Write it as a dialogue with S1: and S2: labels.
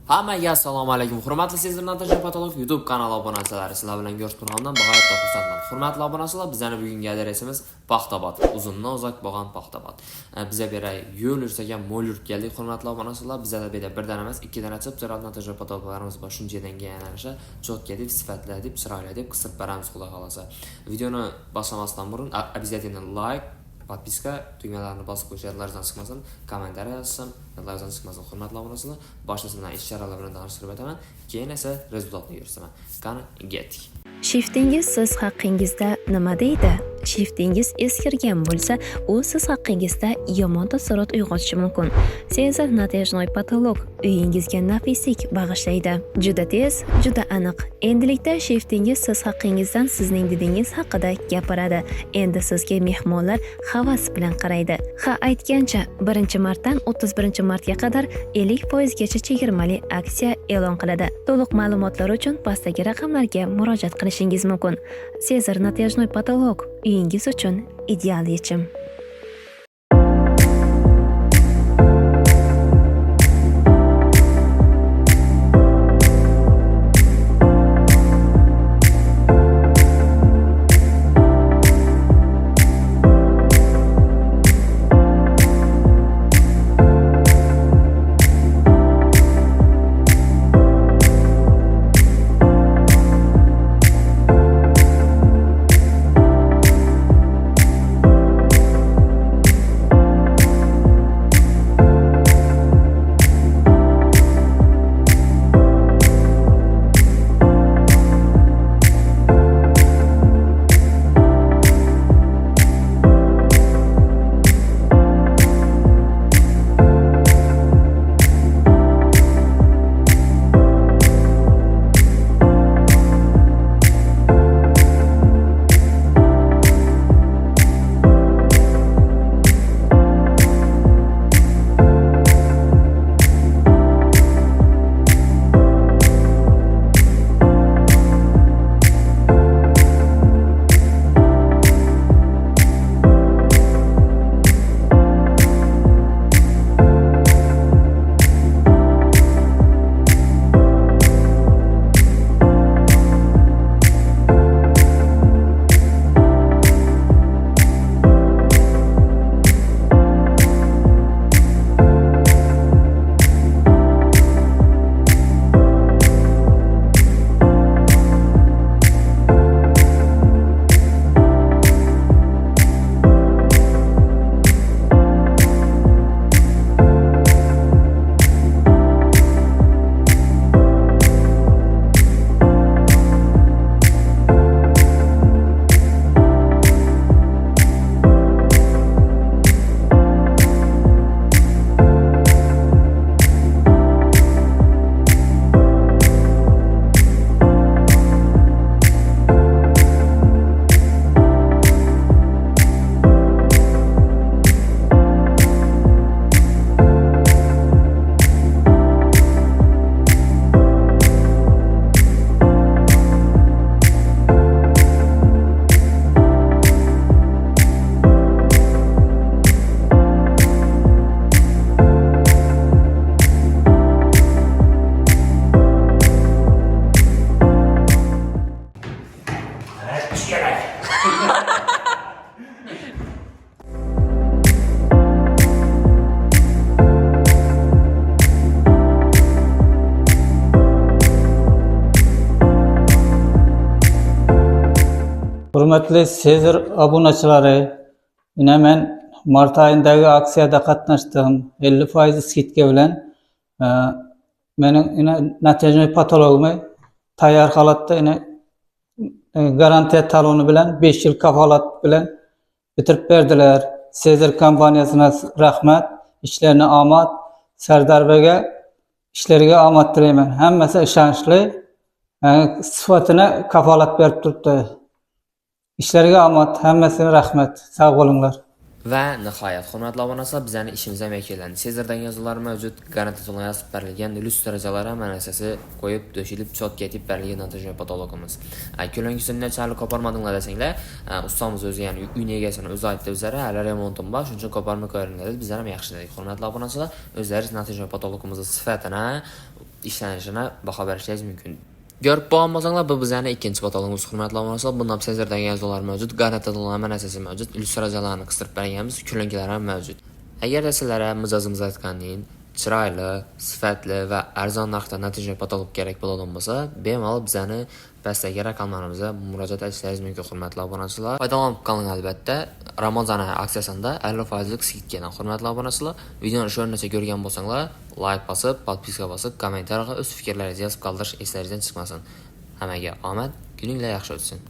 S1: Hammaga assalomu alaykum. Hurmatli Sezir Natasha Patolog YouTube kanali obunachilari, sizlar bilan ko'rish turganimdan bag'oyat xursandman. Hurmatli obunachilar, bizning bugungi adresimiz Paxtabod. Uzundan uzoq bo'lgan Paxtabod. Bizga beray yo'l yursagan mo'l yurt keldik. Hurmatli obunachilar, bizda birdan emas, ikkidan achib, Sezir Natasha Patologlarimiz bor. Shunchadan yangilanishlar, cho'tga deb, sifatli deb, chiroyli deb qisib beramiz xudo xolasa. Videoni boshlamasdan burun обязательно like, подписка tugmalarini bosib qo'yishlaringizdan chiqmasin, kommentariy yozsin, yodlaringizdan chiqmasin. Hurmatli obunachilar, boshlasından ish choralari bilan tanishtirib o'taman, keyin esa rezultatni ko'rsataman. Qani, ketdik.
S2: Shiftingiz siz haqingizda nima deydi? Shiftingiz eskirgan bo'lsa, u siz haqingizda yomon taassurot uyg'otishi mumkin. Sezir Natejnoy patolog uyingizga nafislik bag'ishlaydi. Juda tez, juda aniq. Endilikda shiftingiz siz haqingizdan sizning didingiz haqida gapiradi. Endi sizga mehmonlar havas bilan qaraydi. Ha, aytgancha 1-martdan 31-martga qadar 50% gacha chegirmali aksiya e'lon qiladi. To'liq ma'lumotlar uchun pastdagi raqamlarga murojaat qilishingiz mumkin. Sezir Natejnoy patolog uyingiz uchun ideal yechim.
S3: Hurmatli Sezir obunachilari, yine men Mart ayındagi aksiyada qatnashdim. 50% skidka bilan mening yine Natejnoy patologimi tayyor holatda yine garantiya taloni bilan 5 yil kafolat bilan bitirib berdiler. Sezir kompaniyasına rahmat, işlerine omad, Sardarbaga ishlariga omad tilayman. Hammasi ishonchli, sifatini kafolat berib turibdi. İşlariga omad, hammasine rahmat. Sog' bo'linglar.
S1: Va nihoyat, hurmatli obunachilar, bizning ishimiz ham yakunlandi. Sezirdan yozuvlar mavjud, garantiya to'lov yozib berilgan, illyustratsiyalar ham manasasi qo'yib, döşilib, chotka etib berilgan natija patologimiz. Ko'langisini chali ko'parmadinglar desanglar, ustomiz o'zi, ya'ni uy egasini o'zi aytdi bizlarga, hali remontim bor, shuning uchun ko'parma ko'ringlar deb bizlar ham yaxshi dedik. Hurmatli obunachilar, o'zlaringiz natija patologimizni sifatini, ishlanishini baho berishingiz mumkin. Görüp boğanmasanglar, bu bizani ikkinchi patologimiz. Hurmatli obunachilar, bundan sezirdan yozuvlar mavjud, garantiya to'lov manasasi mavjud, illyustratsiyalarni qistirib berganmiz, ko'lankalar ham mavjud. Agar sizlarga mijozimiz aytganning chiroyli, sifatli va arzon narxda natija patolog kerak bo'ladigan bo'lsa, bemalol bizani pastdagi raqamlarimizga murojaat etishingiz mumkin, hurmatli obunachilar. Foydalanib qoling albatta. Ramazon aksiyasida 50% skidkadan. Hurmatli obunachilar, videoni shu o'rnacha ko'rgan bo'lsanglar, like bosib, podpiska bosib, kommentariyga o'z fikrlaringizni yozib qoldirish eslaringizdan chiqmasin. Hammaga omad, kuninglar yaxshi o'tsin.